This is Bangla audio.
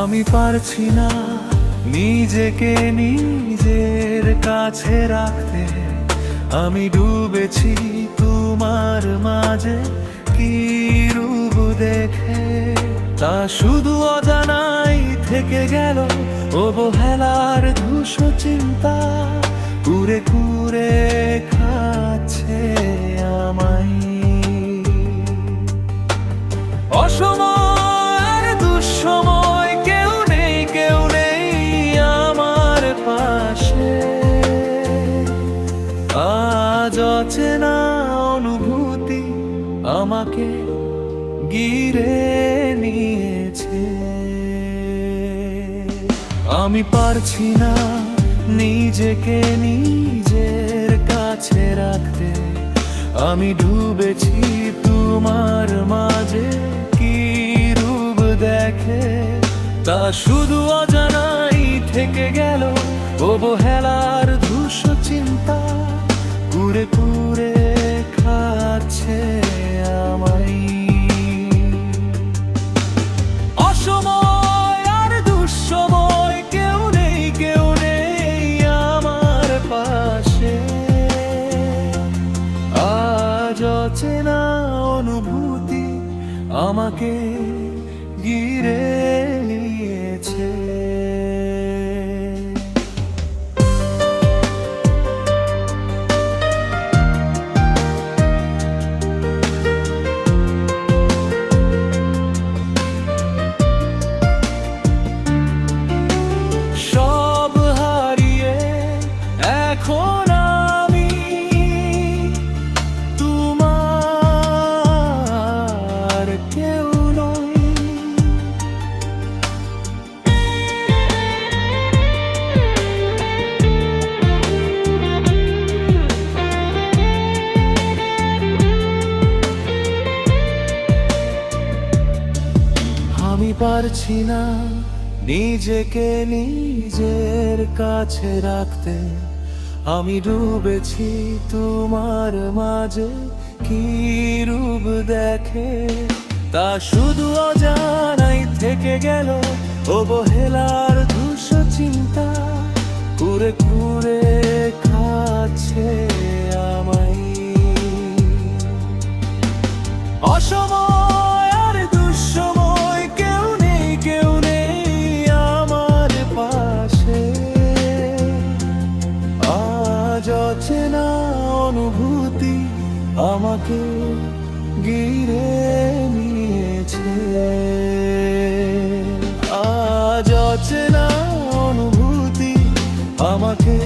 আমি পারছি না নিজেকে নিজের কাছে রাখতে। আমি ডুবেছি তোমার মাঝে কি রূপ দেখে, তা শুধু অজানাই থেকে গেল। অবহেলার ধূসর চিন্তা কুরে কুরে খাচ্ছে আমায়। অসময় আর দুঃসময় কেউ নেই আমার পাশে। আজ অচেনা অনুভূতি আমাকে ঘিরে নিয়েছে। আমি পারছি না নিজেকে নিজের কাছে রাখতে। আমি ডুবেছি তোমার মাঝে কি রূপ দেখে, তা শুধু অজানাই থেকে গেল। অবহেলার ধূসর চিন্তা কুরে কুরে খাচ্ছে আমায়। অসময় আর দুঃসময় কেউ নেই আমার পাশে। আজ অচেনা অনুভূতি আমাকে ঘিরে নিয়েছে। সব হারিয়ে এখন আমি তোমার কেউ নই। আমি পারছি না নিজেকে নিজের কাছে রাখতে। আমি ডুবেছি তোমার মাঝে কি রূপ দেখে, তা শুধু অজানাই থেকে গেল। অবহেলার ধূসর চিন্তা কুরে কুরে খাচ্ছে আমায়। অসময় আর দুঃসময় কেউ নেই আমার পাশে। আজ অচেনা অনুভূতি আমাকে ঘিরে নিয়েছে। আজ অচেনা অনুভূতি আমাকে